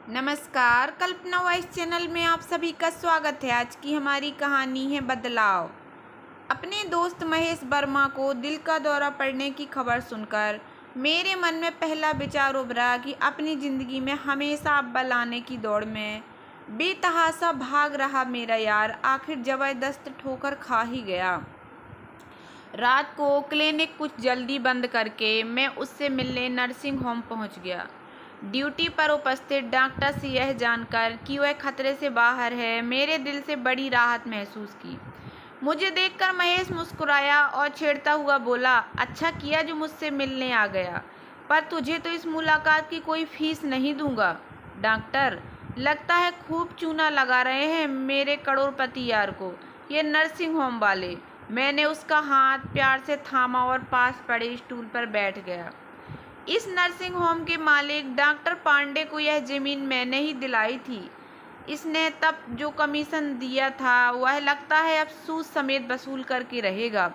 नमस्कार, कल्पना voice channel में आप सभी का स्वागत है। आज की हमारी कहानी है बदलाव। अपने दोस्त महेश वर्मा को दिल का दौरा पड़ने की खबर सुनकर मेरे मन में पहला विचार उभरा कि अपनी ज़िंदगी में हमेशा अव्वल आने की दौड़ में बेतहाशा भाग रहा मेरा यार आखिर ज़बरदस्त ठोकर खा ही गया। रात को क्लिनिक कुछ जल्दी बंद करके मैं उससे मिलने नर्सिंग होम पहुंच गया। ड्यूटी पर उपस्थित डॉक्टर से यह जानकर कि वह खतरे से बाहर है, मेरे दिल से बड़ी राहत महसूस की। मुझे देखकर महेश मुस्कुराया और छेड़ता हुआ बोला, अच्छा किया जो मुझसे मिलने आ गया, पर तुझे तो इस मुलाकात की कोई फीस नहीं दूंगा। डॉक्टर, लगता है खूब चूना लगा रहे हैं मेरे करोड़पति यार को ये नर्सिंग होम वाले। मैंने उसका हाथ प्यार से थामा और पास पड़े स्टूल पर बैठ गया। इस नर्सिंग होम के मालिक डॉक्टर पांडे को यह ज़मीन मैंने ही दिलाई थी। इसने तब जो कमीशन दिया था वह लगता है अब सूद समेत वसूल करके रहेगा।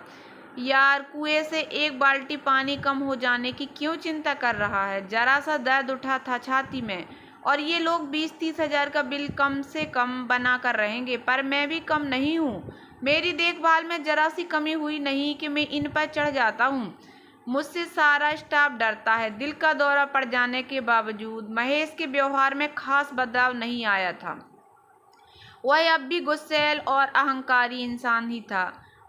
यार, कुएं से एक बाल्टी पानी कम हो जाने की क्यों चिंता कर रहा है। जरा सा दर्द उठा था छाती में और ये लोग 20-30 हज़ार का बिल कम से कम बना कर रहेंगे, पर मैं भी कम नहीं हूँ। मेरी देखभाल में जरा सी कमी हुई नहीं कि मैं इन पर चढ़ जाता हूँ। मुझसे सारा स्टाफ डरता है। दिल का दौरा पड़ जाने के बावजूद महेश के व्यवहार में खास बदलाव नहीं आया था। वह अब भी गुस्सैल और अहंकारी इंसान ही था।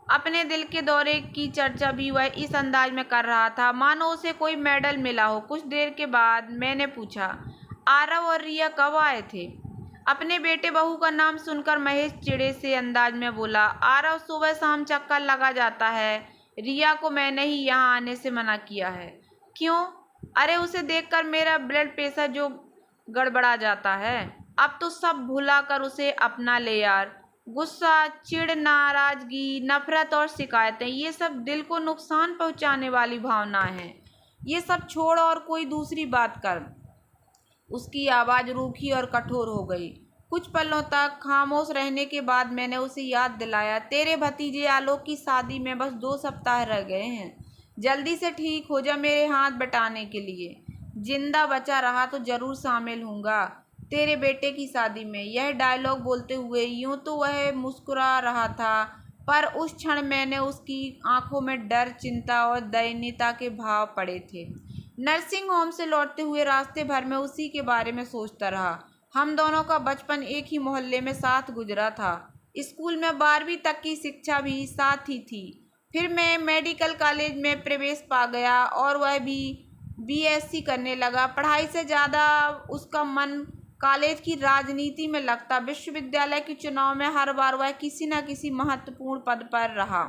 अपने दिल के दौरे की चर्चा भी वह इस अंदाज में कर रहा था मानो उसे कोई मेडल मिला हो। कुछ देर के बाद मैंने पूछा, आरव और रिया कब आए थे? अपने बेटे बहू का नाम सुनकर महेश चिड़े से अंदाज में बोला, आरव सुबह शाम चक्कर लगा जाता है, रिया को मैंने ही यहाँ आने से मना किया है। क्यों? अरे उसे देखकर मेरा ब्लड प्रेशर जो गड़बड़ा जाता है। अब तो सब भुला कर उसे अपना ले यार। गुस्सा, चिढ़, नाराजगी, नफरत और शिकायतें, ये सब दिल को नुकसान पहुँचाने वाली भावनाएं हैं। ये सब छोड़ और कोई दूसरी बात कर। उसकी आवाज़ रूखी और कठोर हो गई। कुछ पलों तक खामोश रहने के बाद मैंने उसे याद दिलाया, तेरे भतीजे आलोक की शादी में बस 2 सप्ताह रह गए हैं। जल्दी से ठीक हो जा मेरे हाथ बटाने के लिए। जिंदा बचा रहा तो जरूर शामिल होऊंगा तेरे बेटे की शादी में। यह डायलॉग बोलते हुए यूं तो वह मुस्कुरा रहा था, पर उस क्षण मैंने उसकी आंखों में डर, चिंता और दयनीयता के भाव पड़े थे। नर्सिंग होम से लौटते हुए रास्ते भर में उसी के बारे में सोचता रहा। हम दोनों का बचपन एक ही मोहल्ले में साथ गुजरा था। स्कूल में 12वीं तक की शिक्षा भी साथ ही थी। फिर मैं मेडिकल कॉलेज में प्रवेश पा गया और वह भी बीएससी करने लगा। पढ़ाई से ज़्यादा उसका मन कॉलेज की राजनीति में लगता। विश्वविद्यालय के चुनाव में हर बार वह किसी न किसी महत्वपूर्ण पद पर रहा।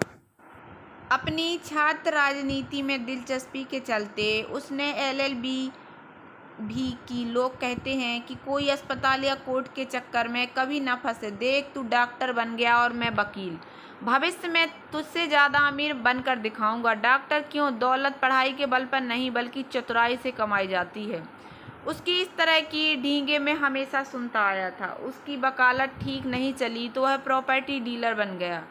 अपनी छात्र राजनीति में दिलचस्पी के चलते उसने एलएलबी भी की। लोग कहते हैं कि कोई अस्पताल या कोर्ट के चक्कर में कभी न फंसे। देख, तू डॉक्टर बन गया और मैं वकील। भविष्य में तुझसे ज़्यादा अमीर बनकर दिखाऊंगा। डॉक्टर क्यों? दौलत पढ़ाई के बल पर नहीं बल्कि चतुराई से कमाई जाती है। उसकी इस तरह की ढींगे में हमेशा सुनता आया था। उसकी वकालत ठीक नहीं चली तो वह प्रॉपर्टी डीलर बन गया।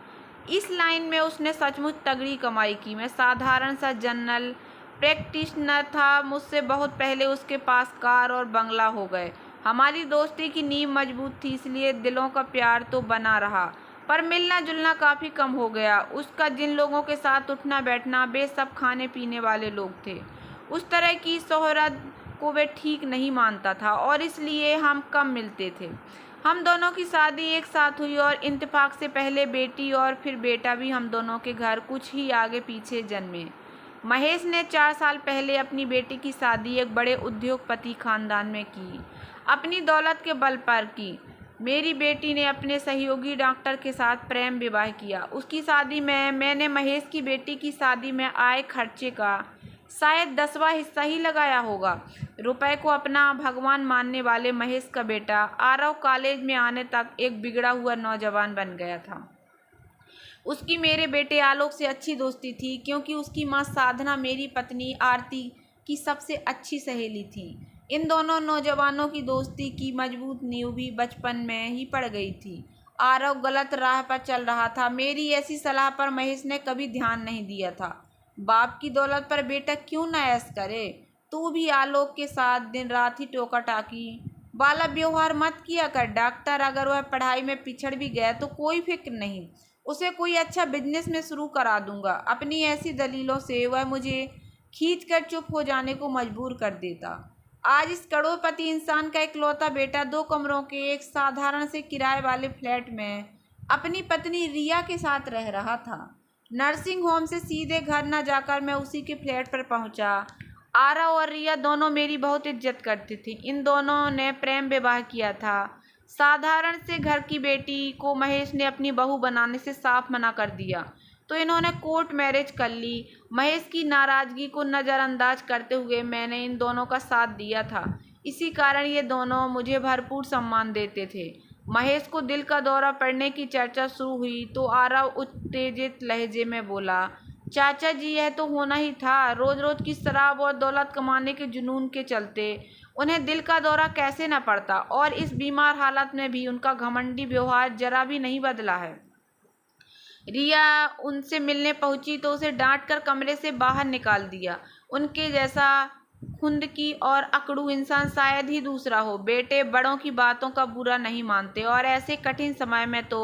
इस लाइन में उसने सचमुच तगड़ी कमाई की। मैं साधारण सा जनरल प्रैक्टिशनर था। मुझसे बहुत पहले उसके पास कार और बंगला हो गए। हमारी दोस्ती की नींव मजबूत थी, इसलिए दिलों का प्यार तो बना रहा, पर मिलना जुलना काफ़ी कम हो गया। उसका जिन लोगों के साथ उठना बैठना, वे सब खाने पीने वाले लोग थे। उस तरह की शोहरत को वे ठीक नहीं मानता था और इसलिए हम कम मिलते थे। हम दोनों की शादी एक साथ हुई और इत्तेफाक से पहले बेटी और फिर बेटा भी हम दोनों के घर कुछ ही आगे पीछे जन्मे। महेश ने 4 साल पहले अपनी बेटी की शादी एक बड़े उद्योगपति खानदान में की, अपनी दौलत के बल पर की। मेरी बेटी ने अपने सहयोगी डॉक्टर के साथ प्रेम विवाह किया। उसकी शादी में मैंने महेश की बेटी की शादी में आए खर्चे का शायद 10वां हिस्सा ही लगाया होगा। रुपए को अपना भगवान मानने वाले महेश का बेटा आरव कॉलेज में आने तक एक बिगड़ा हुआ नौजवान बन गया था। उसकी मेरे बेटे आलोक से अच्छी दोस्ती थी, क्योंकि उसकी मां साधना मेरी पत्नी आरती की सबसे अच्छी सहेली थी। इन दोनों नौजवानों की दोस्ती की मजबूत नींव भी बचपन में ही पड़ गई थी। आरव गलत राह पर चल रहा था। मेरी ऐसी सलाह पर महेश ने कभी ध्यान नहीं दिया था। बाप की दौलत पर बेटा क्यों न ऐश करे। तू भी आलोक के साथ दिन रात ही टोका टाकी वाला व्यवहार मत किया कर। डॉक्टर, अगर वह पढ़ाई में पिछड़ भी गया तो कोई फिक्र नहीं, उसे कोई अच्छा बिजनेस में शुरू करा दूंगा। अपनी ऐसी दलीलों से वह मुझे खींचकर चुप हो जाने को मजबूर कर देता। आज इस करोड़पति इंसान का इकलौता बेटा 2 कमरों के एक साधारण से किराए वाले फ्लैट में अपनी पत्नी रिया के साथ रह रहा था। नर्सिंग होम से सीधे घर न जाकर मैं उसी के फ्लैट पर पहुंचा। आरव और रिया दोनों मेरी बहुत इज्जत करती थी। इन दोनों ने प्रेम विवाह किया था। साधारण से घर की बेटी को महेश ने अपनी बहू बनाने से साफ मना कर दिया, तो इन्होंने कोर्ट मैरिज कर ली। महेश की नाराजगी को नज़रअंदाज करते हुए मैंने इन दोनों का साथ दिया था। इसी कारण ये दोनों मुझे भरपूर सम्मान देते थे। महेश को दिल का दौरा पड़ने की चर्चा शुरू हुई तो आरव उत्तेजित लहजे में बोला, चाचा जी, यह तो होना ही था। रोज रोज की शराब और दौलत कमाने के जुनून के चलते उन्हें दिल का दौरा कैसे न पड़ता। और इस बीमार हालत में भी उनका घमंडी व्यवहार जरा भी नहीं बदला है। रिया उनसे मिलने पहुंची तो उसे डांटकर कमरे से बाहर निकाल दिया। उनके जैसा खुंदकी और अकड़ू इंसान शायद ही दूसरा हो। बेटे बड़ों की बातों का बुरा नहीं मानते और ऐसे कठिन समय में तो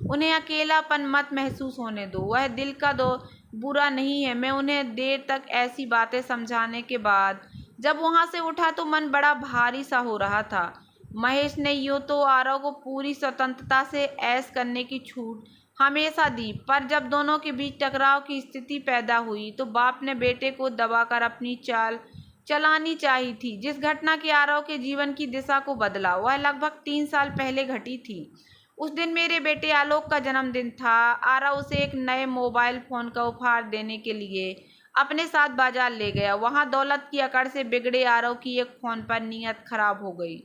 उन्हें अकेलापन मत महसूस होने दो। वह दिल का दो बुरा नहीं है। मैं उन्हें देर तक ऐसी बातें समझाने के बाद जब वहां से उठा तो मन बड़ा भारी सा हो रहा था। महेश ने यूँ तो आरव को पूरी स्वतंत्रता से ऐश करने की छूट हमेशा दी, पर जब दोनों के बीच टकराव की स्थिति पैदा हुई तो बाप ने बेटे को दबाकर अपनी चाल चलानी चाहिए थी। जिस घटना के आरव के जीवन की दिशा को बदला वह लगभग 3 साल पहले घटी थी। उस दिन मेरे बेटे आलोक का जन्मदिन था। आरव उसे एक नए मोबाइल फ़ोन का उपहार देने के लिए अपने साथ बाजार ले गया। वहां दौलत की अकड़ से बिगड़े आरव की एक फ़ोन पर नीयत खराब हो गई।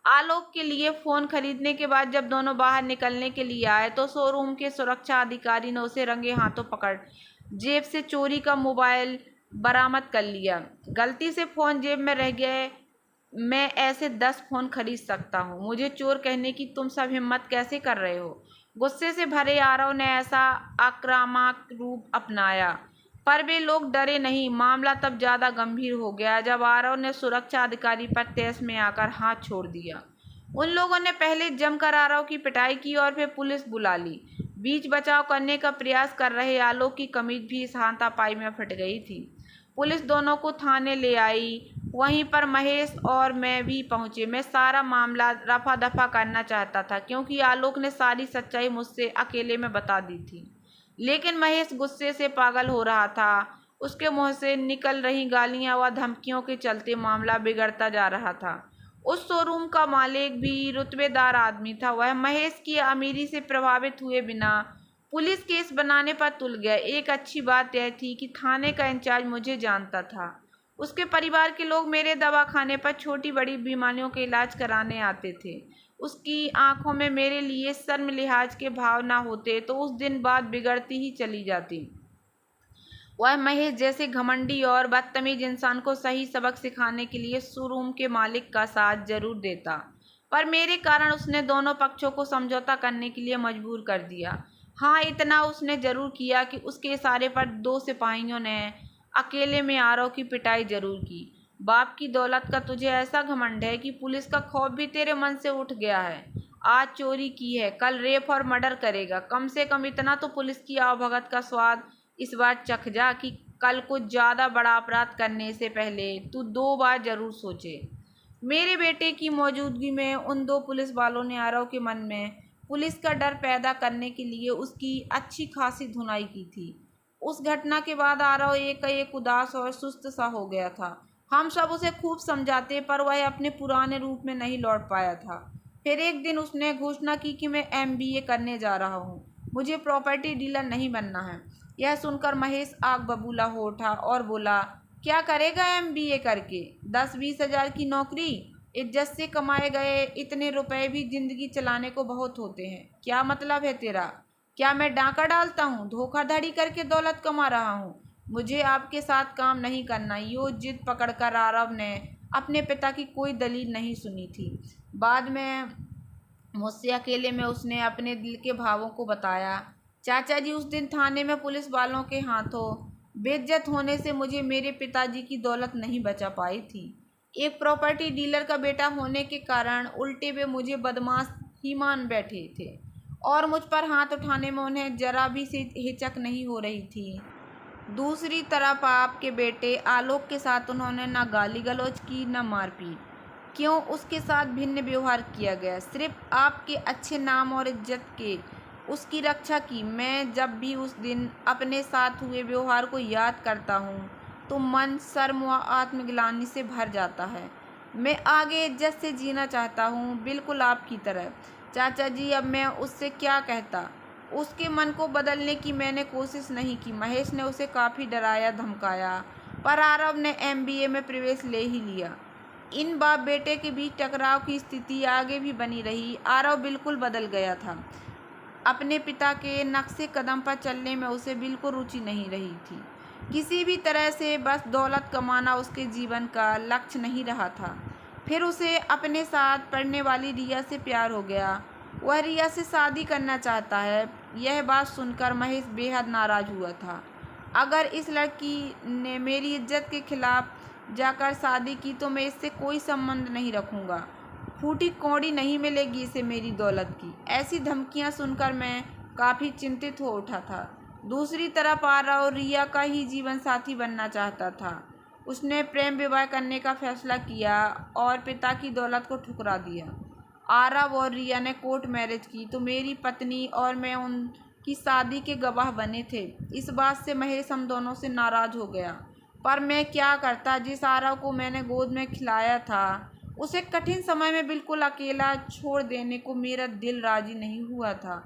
आलोक के लिए फ़ोन खरीदने के बाद जब दोनों बाहर निकलने के लिए आए तो शोरूम के सुरक्षा अधिकारी ने उसे रंगे हाथों पकड़ जेब से चोरी का मोबाइल बरामद कर लिया। गलती से फ़ोन जेब में रह गए। मैं ऐसे 10 फ़ोन खरीद सकता हूँ, मुझे चोर कहने की तुम सब हिम्मत कैसे कर रहे हो? गुस्से से भरे आरव ने ऐसा आक्रामक रूप अपनाया, पर वे लोग डरे नहीं। मामला तब ज़्यादा गंभीर हो गया जब आरव ने सुरक्षा अधिकारी पर तेज में आकर हाथ छोड़ दिया। उन लोगों ने पहले जमकर आरव की पिटाई की और फिर पुलिस बुला ली। बीच बचाव करने का प्रयास कर रहे आलोक की कमीज भी इस हाथापाई में फट गई थी। पुलिस दोनों को थाने ले आई। वहीं पर महेश और मैं भी पहुंचे। मैं सारा मामला रफा दफा करना चाहता था क्योंकि आलोक ने सारी सच्चाई मुझसे अकेले में बता दी थी, लेकिन महेश गुस्से से पागल हो रहा था। उसके मुंह से निकल रही गालियां व धमकियों के चलते मामला बिगड़ता जा रहा था। उस शोरूम का मालिक भी रुतबेदार आदमी था। वह महेश की अमीरी से प्रभावित हुए बिना पुलिस केस बनाने पर तुल गया। एक अच्छी बात यह थी कि थाने का इंचार्ज मुझे जानता था। उसके परिवार के लोग मेरे दवाखाने पर छोटी बड़ी बीमारियों के इलाज कराने आते थे। उसकी आंखों में मेरे लिए शर्म लिहाज के भाव ना होते तो उस दिन बात बिगड़ती ही चली जाती। वह महेश जैसे घमंडी और बदतमीज इंसान को सही सबक सिखाने के लिए शोरूम के मालिक का साथ जरूर देता, पर मेरे कारण उसने दोनों पक्षों को समझौता करने के लिए मजबूर कर दिया। हाँ, इतना उसने जरूर किया कि उसके इशारे पर 2 सिपाहियों ने अकेले में आरव की पिटाई जरूर की। बाप की दौलत का तुझे ऐसा घमंड है कि पुलिस का खौफ भी तेरे मन से उठ गया है। आज चोरी की है, कल रेप और मर्डर करेगा। कम से कम इतना तो पुलिस की आवभगत का स्वाद इस बार चख जा कि कल कुछ ज़्यादा बड़ा अपराध करने से पहले तू 2 बार जरूर सोचे। मेरे बेटे की मौजूदगी में उन 2 पुलिस वालों ने आरव के मन में पुलिस का डर पैदा करने के लिए उसकी अच्छी खासी धुनाई की थी। उस घटना के बाद आरव एक उदास और सुस्त सा हो गया था। हम सब उसे खूब समझाते पर वह अपने पुराने रूप में नहीं लौट पाया था। फिर एक दिन उसने घोषणा की कि मैं MBA करने जा रहा हूँ, मुझे प्रॉपर्टी डीलर नहीं बनना है। यह सुनकर महेश आग बबूला हो उठा और बोला, क्या करेगा MBA करके? 10-20 हज़ार की नौकरी, इज्जत से कमाए गए इतने रुपए भी जिंदगी चलाने को बहुत होते हैं। क्या मतलब है तेरा? क्या मैं डांका डालता हूँ, धोखाधड़ी करके दौलत कमा रहा हूँ? मुझे आपके साथ काम नहीं करना। यो जिद पकड़कर आरव ने अपने पिता की कोई दलील नहीं सुनी थी। बाद में मुझसे अकेले में उसने अपने दिल के भावों को बताया। चाचा जी, उस दिन थाने में पुलिस वालों के हाथों बेइज्जत होने से मुझे मेरे पिताजी की दौलत नहीं बचा पाई थी। एक प्रॉपर्टी डीलर का बेटा होने के कारण उल्टे वे मुझे बदमाश ही मान बैठे थे और मुझ पर हाथ उठाने में उन्हें जरा भी सी हिचक नहीं हो रही थी। दूसरी तरफ आपके बेटे आलोक के साथ उन्होंने न गाली गलौज की न मारपीट। क्यों उसके साथ भिन्न व्यवहार किया गया? सिर्फ आपके अच्छे नाम और इज्जत के उसकी रक्षा की। मैं जब भी उस दिन अपने साथ हुए व्यवहार को याद करता हूँ तो मन शर्म व आत्मग्लानि से भर जाता है। मैं आगे इज्जत से जीना चाहता हूँ, बिल्कुल आपकी तरह। चाचा जी, अब मैं उससे क्या कहता? उसके मन को बदलने की मैंने कोशिश नहीं की। महेश ने उसे काफ़ी डराया धमकाया, पर आरव ने MBA में प्रवेश ले ही लिया। इन बाप बेटे के बीच टकराव की स्थिति आगे भी बनी रही। आरव बिल्कुल बदल गया था। अपने पिता के नक्शे कदम पर चलने में उसे बिल्कुल रुचि नहीं रही थी। किसी भी तरह से बस दौलत कमाना उसके जीवन का लक्ष्य नहीं रहा था। फिर उसे अपने साथ पढ़ने वाली रिया से प्यार हो गया। वह रिया से शादी करना चाहता है। यह बात सुनकर महेश बेहद नाराज हुआ था। अगर इस लड़की ने मेरी इज्जत के खिलाफ जाकर शादी की तो मैं इससे कोई संबंध नहीं रखूँगा। फूटी कौड़ी नहीं मिलेगी इसे मेरी दौलत की। ऐसी धमकियां सुनकर मैं काफ़ी चिंतित हो उठा था। दूसरी तरफ आरव रिया का ही जीवन साथी बनना चाहता था। उसने प्रेम विवाह करने का फैसला किया और पिता की दौलत को ठुकरा दिया। आरव और रिया ने कोर्ट मैरिज की तो मेरी पत्नी और मैं उनकी शादी के गवाह बने थे। इस बात से महेश हम दोनों से नाराज़ हो गया। पर मैं क्या करता? जिस आरव को मैंने गोद में खिलाया था उसे कठिन समय में बिल्कुल अकेला छोड़ देने को मेरा दिल राजी नहीं हुआ था।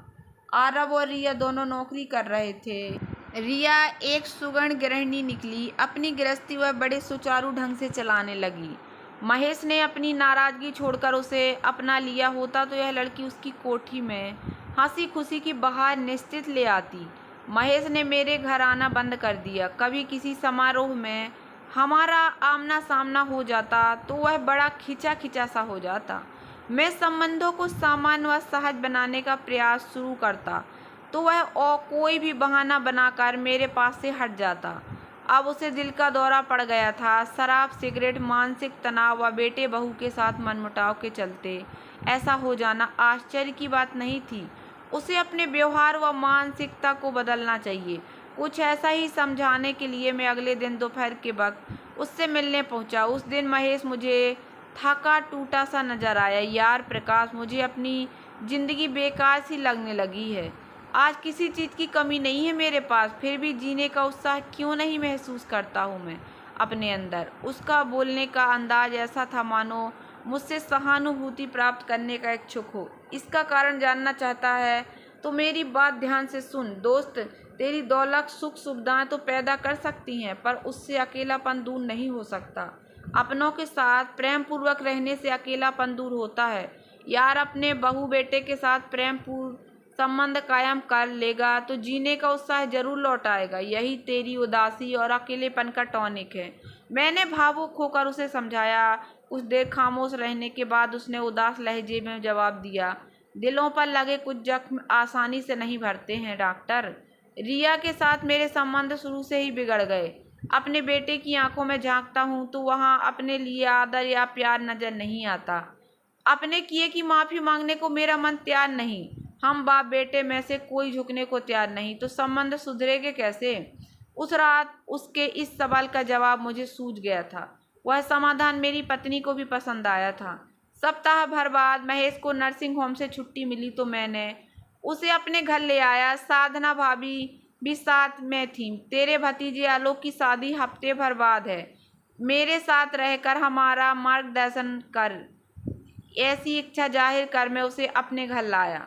आरव और रिया दोनों नौकरी कर रहे थे। रिया एक सुगण गृहिणी निकली। अपनी गृहस्थी वह बड़े सुचारू ढंग से चलाने लगी। महेश ने अपनी नाराजगी छोड़कर उसे अपना लिया होता तो यह लड़की उसकी कोठी में हंसी खुशी की बहार निश्चित ले आती। महेश ने मेरे घर आना बंद कर दिया। कभी किसी समारोह में हमारा आमना सामना हो जाता तो वह बड़ा खिंचा खिंचा सा हो जाता। मैं संबंधों को सामान्य व सहज बनाने का प्रयास शुरू करता तो वह और कोई भी बहाना बनाकर मेरे पास से हट जाता। अब उसे दिल का दौरा पड़ गया था। शराब, सिगरेट, मानसिक तनाव व बेटे बहू के साथ मनमुटाव के चलते ऐसा हो जाना आश्चर्य की बात नहीं थी। उसे अपने व्यवहार व मानसिकता को बदलना चाहिए। कुछ ऐसा ही समझाने के लिए मैं अगले दिन दोपहर के वक्त उससे मिलने पहुंचा। उस दिन महेश मुझे थका टूटा सा नजर आया। यार प्रकाश, मुझे अपनी ज़िंदगी बेकार सी लगने लगी है। आज किसी चीज़ की कमी नहीं है मेरे पास, फिर भी जीने का उत्साह क्यों नहीं महसूस करता हूँ मैं अपने अंदर। उसका बोलने का अंदाज ऐसा था मानो मुझसे सहानुभूति प्राप्त करने का इच्छुक हो। इसका कारण जानना चाहता है तो मेरी बात ध्यान से सुन। दोस्त, तेरी दौलत सुख सुविधाएं तो पैदा कर सकती हैं, पर उससे अकेलापन दूर नहीं हो सकता। अपनों के साथ प्रेम पूर्वक रहने से अकेलापन दूर होता है। यार, अपने बहू बेटे के साथ प्रेम पूर्ण संबंध कायम कर लेगा तो जीने का उत्साह जरूर लौट आएगा। यही तेरी उदासी और अकेलेपन का टॉनिक है। मैंने भावुक होकर उसे समझाया। कुछ देर खामोश रहने के बाद उसने उदास लहजे में जवाब दिया, दिलों पर लगे कुछ जख्म आसानी से नहीं भरते हैं डॉक्टर। रिया के साथ मेरे संबंध शुरू से ही बिगड़ गए। अपने बेटे की आंखों में झांकता हूँ तो वहाँ अपने लिए आदर या प्यार नजर नहीं आता। अपने किए की माफ़ी मांगने को मेरा मन तैयार नहीं। हम बाप बेटे में से कोई झुकने को तैयार नहीं, तो संबंध सुधरेगे कैसे? उस रात उसके इस सवाल का जवाब मुझे सूझ गया था। वह समाधान मेरी पत्नी को भी पसंद आया था। सप्ताह भर बाद महेश को नर्सिंग होम से छुट्टी मिली तो मैंने उसे अपने घर ले आया। साधना भाभी भी साथ में थी। तेरे भतीजे आलोक की शादी हफ्ते भर बाद है। मेरे साथ रहकर हमारा मार्गदर्शन कर, ऐसी इच्छा जाहिर कर मैं उसे अपने घर लाया।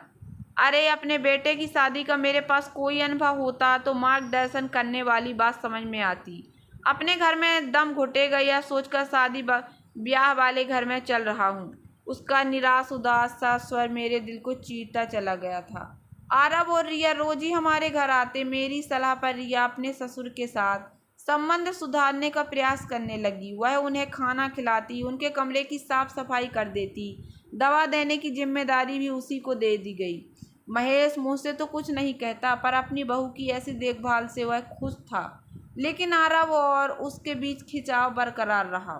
अरे, अपने बेटे की शादी का मेरे पास कोई अनुभव होता तो मार्गदर्शन करने वाली बात समझ में आती। अपने घर में दम घुटेगा यह सोचकर शादी ब्याह वाले घर में चल रहा हूँ। उसका निराश उदास सा स्वर मेरे दिल को चीरता चला गया था। आरव और रिया रोज ही हमारे घर आते। मेरी सलाह पर रिया अपने ससुर के साथ संबंध सुधारने का प्रयास करने लगी। वह उन्हें खाना खिलाती, उनके कमरे की साफ सफाई कर देती। दवा देने की जिम्मेदारी भी उसी को दे दी गई। महेश मुझसे तो कुछ नहीं कहता, पर अपनी बहू की ऐसी देखभाल से वह खुश था। लेकिन आरव और उसके बीच खिंचाव बरकरार रहा।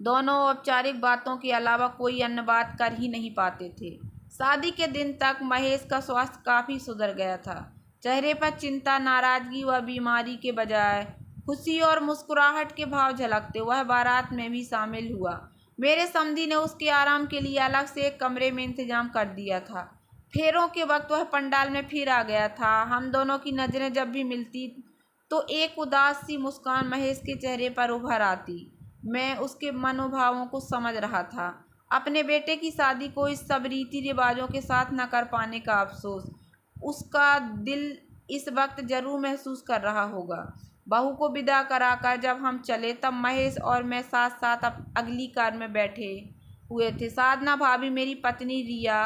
दोनों औपचारिक बातों के अलावा कोई अन्य बात कर ही नहीं पाते थे। शादी के दिन तक महेश का स्वास्थ्य काफ़ी सुधर गया था। चेहरे पर चिंता, नाराज़गी व बीमारी के बजाय खुशी और मुस्कुराहट के भाव झलकते। वह बारात में भी शामिल हुआ। मेरे समधी ने उसके आराम के लिए अलग से एक कमरे में इंतजाम कर दिया था। फेरों के वक्त वह पंडाल में फिर आ गया था। हम दोनों की नज़रें जब भी मिलती तो एक उदास सी मुस्कान महेश के चेहरे पर उभर आती। मैं उसके मनोभावों को समझ रहा था। अपने बेटे की शादी को इस सब रीति रिवाजों के साथ न कर पाने का अफसोस उसका दिल इस वक्त जरूर महसूस कर रहा होगा। बहू को विदा कराकर जब हम चले तब महेश और मैं साथ साथ अगली कार में बैठे हुए थे। साधना भाभी, मेरी पत्नी रिया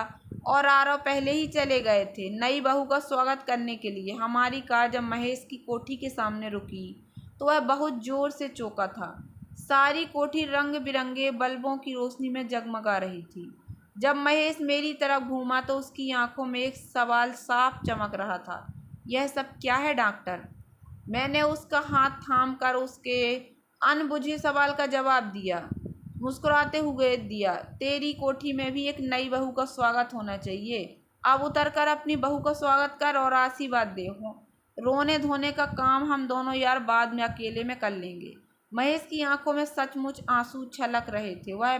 और आरव पहले ही चले गए थे नई बहू का स्वागत करने के लिए। हमारी कार जब महेश की कोठी के सामने रुकी तो वह बहुत जोर से चौंका था। सारी कोठी रंग बिरंगे बल्बों की रोशनी में जगमगा रही थी। जब महेश मेरी तरफ घूमा तो उसकी आंखों में एक सवाल साफ चमक रहा था। यह सब क्या है डॉक्टर? मैंने उसका हाथ थाम कर उसके अनबुझे सवाल का जवाब दिया, मुस्कुराते हुए दिया। तेरी कोठी में भी एक नई बहू का स्वागत होना चाहिए। अब उतर कर अपनी बहू का स्वागत कर और आशीर्वाद दे। रोने धोने का काम हम दोनों यार बाद में अकेले में कर लेंगे। महेश की आंखों में सचमुच आंसू छलक रहे थे। वह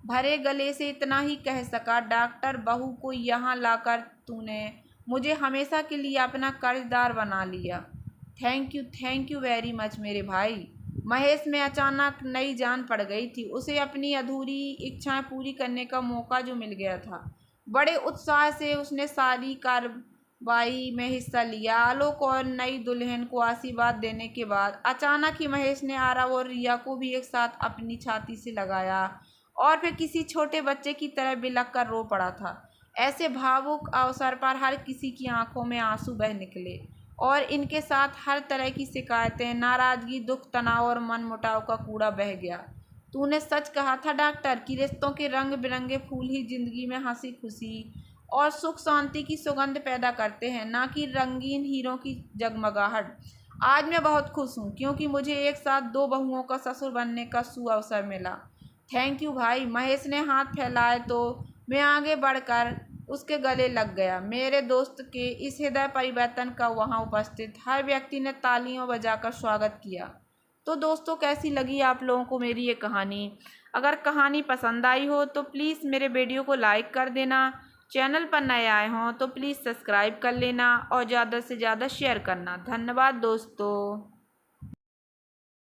भरे गले से इतना ही कह सका, डॉक्टर, बहू को यहाँ लाकर तूने मुझे हमेशा के लिए अपना कर्जदार बना लिया। थैंक यू वेरी मच मेरे भाई। महेश में अचानक नई जान पड़ गई थी। उसे अपनी अधूरी इच्छाएं पूरी करने का मौका जो मिल गया था। बड़े उत्साह से उसने सारी कार्रवाई में हिस्सा लिया। आलोक और नई दुल्हन को आशीर्वाद देने के बाद अचानक ही महेश ने आरव और रिया को भी एक साथ अपनी छाती से लगाया और फिर किसी छोटे बच्चे की तरह बिलख कर रो पड़ा था। ऐसे भावुक अवसर पर हर किसी की आंखों में आंसू बह निकले और इनके साथ हर तरह की शिकायतें, नाराजगी, दुख, तनाव और मनमुटाव का कूड़ा बह गया। तूने सच कहा था डॉक्टर कि रिश्तों के रंग बिरंगे फूल ही जिंदगी में हंसी खुशी और सुख शांति की सुगंध पैदा करते हैं, ना कि रंगीन हीरों की जगमगाहट। आज मैं बहुत खुश हूँ क्योंकि मुझे एक साथ दो बहुओं का ससुर बनने का सुअवसर मिला। थैंक यू भाई। महेश ने हाथ फैलाए तो मैं आगे बढ़कर उसके गले लग गया। मेरे दोस्त के इस हृदय परिवर्तन का वहां उपस्थित हर व्यक्ति ने तालियों बजाकर स्वागत किया। तो दोस्तों, कैसी लगी आप लोगों को मेरी ये कहानी? अगर कहानी पसंद आई हो तो प्लीज़ मेरे वीडियो को लाइक कर देना। चैनल पर नए आए हों तो प्लीज़ सब्सक्राइब कर लेना और ज़्यादा से ज़्यादा शेयर करना। धन्यवाद दोस्तों।